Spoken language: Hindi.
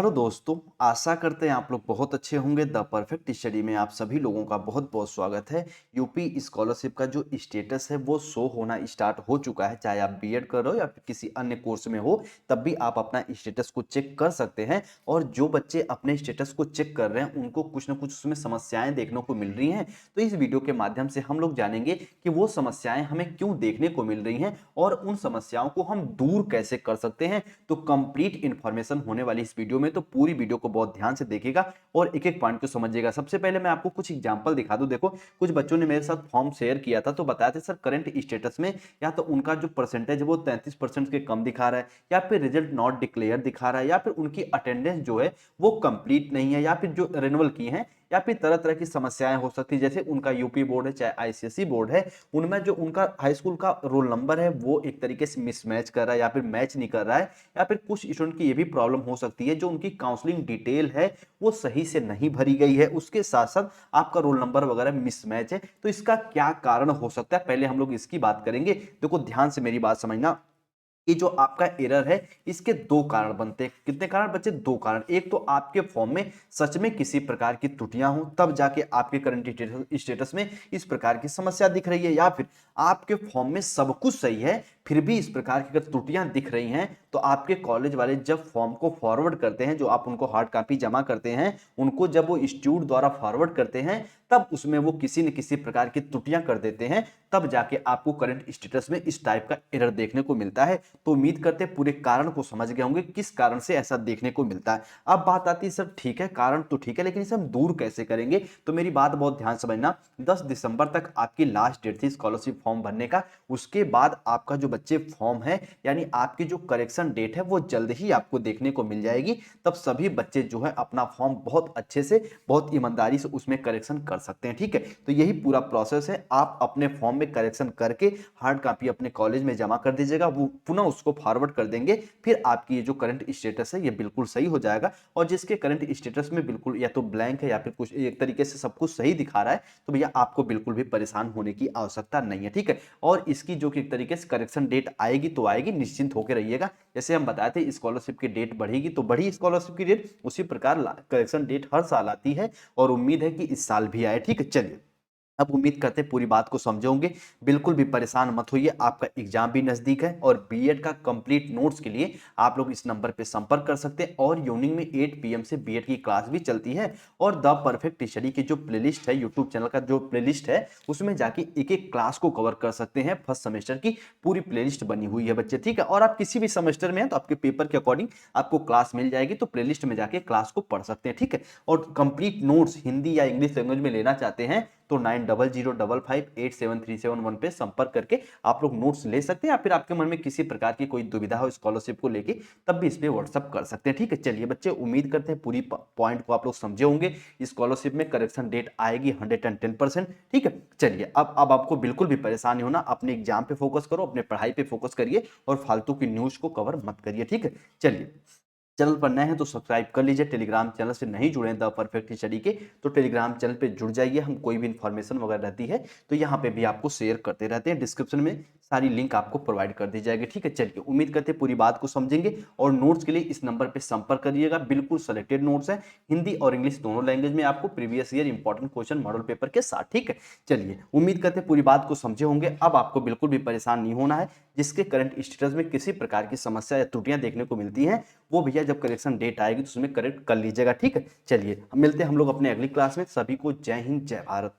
हेलो दोस्तों, आशा करते हैं आप लोग बहुत अच्छे होंगे। द परफेक्ट स्टडी में आप सभी लोगों का बहुत बहुत स्वागत है। यूपी स्कॉलरशिप का जो स्टेटस है वो शो होना स्टार्ट हो चुका है। चाहे आप बीएड कर रहे हो या फिर किसी अन्य कोर्स में हो, तब भी आप अपना स्टेटस को चेक कर सकते हैं। और जो बच्चे अपने स्टेटस को चेक कर रहे हैं उनको कुछ ना कुछ उसमें समस्याएं देखने को मिल रही हैं। तो इस वीडियो के माध्यम से हम लोग जानेंगे कि वो समस्याएं हमें क्यों देखने को मिल रही हैं और उन समस्याओं को हम दूर कैसे कर सकते हैं। तो कंप्लीट इंफॉर्मेशन होने वाली इस वीडियो में, तो पूरी वीडियो को बहुत ध्यान से देखिएगा और एक एक पॉइंट को समझिएगा। सबसे पहले मैं आपको कुछ एग्जांपल दिखा दूं। देखो, कुछ बच्चों ने मेरे साथ फॉर्म शेयर किया था तो बताया था सर करंट स्टेटस में या तो उनका जो परसेंटेज है वो 33% के कम दिखा रहा है, या फिर रिजल्ट नॉट डिक्लेयर दिखा रहा है, या फिर उनकी अटेंडेंस जो है वो कंप्लीट नहीं है, या फिर जो रिन्यूअल की है, या फिर तरह तरह की समस्याएं हो सकती है। जैसे उनका यूपी बोर्ड है चाहे आईसीएसई बोर्ड है, उनमें जो उनका हाई स्कूल का रोल नंबर है वो एक तरीके से मिसमैच कर रहा है या फिर मैच नहीं कर रहा है, या फिर कुछ स्टूडेंट की ये भी प्रॉब्लम हो सकती है जो उनकी काउंसलिंग डिटेल है वो सही से नहीं भरी गई है, उसके साथ साथ आपका रोल नंबर वगैरह मिसमैच है। तो इसका क्या कारण हो सकता है, पहले हम लोग इसकी बात करेंगे। देखो, ध्यान से मेरी बात समझना। ये जो आपका एरर है, इसके दो कारण बनते हैं। कितने कारण बच्चे? दो कारण। एक तो आपके फॉर्म में सच में किसी प्रकार की त्रुटियां हो, तब जाके आपके करंट स्टेटस में इस प्रकार की समस्या दिख रही है, या फिर आपके फॉर्म में सब कुछ सही है फिर भी इस प्रकार की अगर त्रुटियां दिख रही हैं, तो आपके कॉलेज वाले जब फॉर्म को फॉरवर्ड करते हैं, जो आप उनको हार्ड कॉपी जमा करते हैं, उनको जब वो इंस्टीट्यूट द्वारा फॉरवर्ड करते हैं, तब उसमें वो किसी न किसी प्रकार की त्रुटियां कर देते हैं। तब जाके आपको करंट स्टेटस में इस टाइप का एरर देखने को मिलता है। तो उम्मीद करते हैं पूरे कारण को समझ गए होंगे किस कारण से ऐसा देखने को मिलता है। अब बात आती है, सर ठीक है कारण तो ठीक है, लेकिन इसे हम दूर कैसे करेंगे? तो मेरी बात बहुत ध्यान समझना। 10 दिसंबर तक आपकी लास्ट डेट थी स्कॉलरशिप फॉर्म भरने का। उसके बाद आपका जो बच्चे फॉर्म है, यानी आपकी जो करेक्शन डेट है, वो जल्द ही आपको देखने को मिल जाएगी। तब सभी बच्चे जो है अपना फॉर्म बहुत अच्छे से, बहुत ईमानदारी से उसमें करेक्शन कर सकते हैं। ठीक है, तो यही पूरा प्रोसेस है। आप अपने फॉर्म में करेक्शन करके हार्ड कॉपी अपने कॉलेज में जमा कर दीजिएगा, वो पुनः उसको फॉरवर्ड कर देंगे। फिर आपकी ये जो करंट स्टेटस है ये बिल्कुल सही हो जाएगा। और जिसके करंट स्टेटस में बिल्कुल या तो ब्लैंक है या फिर कुछ एक तरीके से सब कुछ सही दिखा रहा है, तो भैया आपको बिल्कुल भी परेशान होने की आवश्यकता नहीं है। ठीक है, और इसकी जो कि एक तरीके से करेक्शन डेट आएगी तो आएगी, निश्चिंत होकर रहिएगा। जैसे हम बताए थे स्कॉलरशिप की डेट बढ़ेगी तो बढ़ी स्कॉलरशिप की डेट, उसी प्रकार करेक्शन डेट हर साल आती है और उम्मीद है कि इस साल भी आए। ठीक है, चलिए अब उम्मीद करते हैं पूरी बात को समझे होंगे। बिल्कुल भी परेशान मत होइए, आपका एग्जाम भी नजदीक है और बीएड का कंप्लीट नोट्स के लिए आप लोग इस नंबर पे संपर्क कर सकते हैं। और इवनिंग में 8 पीएम से बीएड की क्लास भी चलती है। और द परफेक्ट स्टडी की जो प्लेलिस्ट है, यूट्यूब चैनल का जो प्लेलिस्ट है, उसमें जाके एक एक क्लास को कवर कर सकते हैं। फर्स्ट सेमेस्टर की पूरी प्लेलिस्ट बनी हुई है बच्चे। ठीक है, और आप किसी भी सेमेस्टर में हैं तो आपके पेपर के अकॉर्डिंग आपको क्लास मिल जाएगी, तो प्लेलिस्ट में जाके क्लास को पढ़ सकते हैं। ठीक है, और कंप्लीट नोट्स हिंदी या इंग्लिश लैंग्वेज में लेना चाहते हैं तो 9005587371 पे संपर्क करके आप लोग नोट्स ले सकते हैं, या फिर आपके मन में किसी प्रकार की कोई दुविधा हो स्कॉलरशिप को लेके, तब भी इस पे व्हाट्सअप कर सकते हैं। ठीक है, चलिए बच्चे, उम्मीद करते हैं पूरी पॉइंट को आप लोग समझे होंगे। स्कॉलरशिप में करेक्शन डेट आएगी 110%। ठीक है, चलिए अब आपको बिल्कुल भी परेशान नहीं होना। अपने एग्जाम पे फोकस करो, अपने पढ़ाई पे फोकस करिए और फालतू की न्यूज को कवर मत करिए। ठीक है, चलिए, चैनल पर नए हैं तो सब्सक्राइब कर लीजिए। टेलीग्राम चैनल से नहीं जुड़े हैं द परफेक्ट स्टडी के, तो टेलीग्राम चैनल पे जुड़ जाइए। हम कोई भी इंफॉर्मेशन वगैरह रहती है तो यहाँ पे भी आपको शेयर करते रहते हैं। डिस्क्रिप्शन में सारी लिंक आपको प्रोवाइड कर दी जाएगी। ठीक है, चलिए, उम्मीद करते हैं पूरी बात को समझेंगे। और नोट्स के लिए इस नंबर पे संपर्क करिएगा। बिल्कुल सेलेक्टेड नोट्स है, हिंदी और इंग्लिश दोनों लैंग्वेज में, आपको previous year important question model paper के साथ। ठीक है, चलिए, उम्मीद करते हैं पूरी बात को समझे होंगे। अब आपको बिल्कुल भी परेशान नहीं होना है। जिसके करंट स्टेटस में किसी प्रकार की समस्या या त्रुटियां देखने को मिलती हैं, वो भैया जब करेक्शन डेट आएगी तो उसमें करेक्ट कर लीजिएगा। ठीक है, चलिए हम मिलते हैं हम लोग अपने अगली क्लास में। सभी को जय हिंद, जय भारत।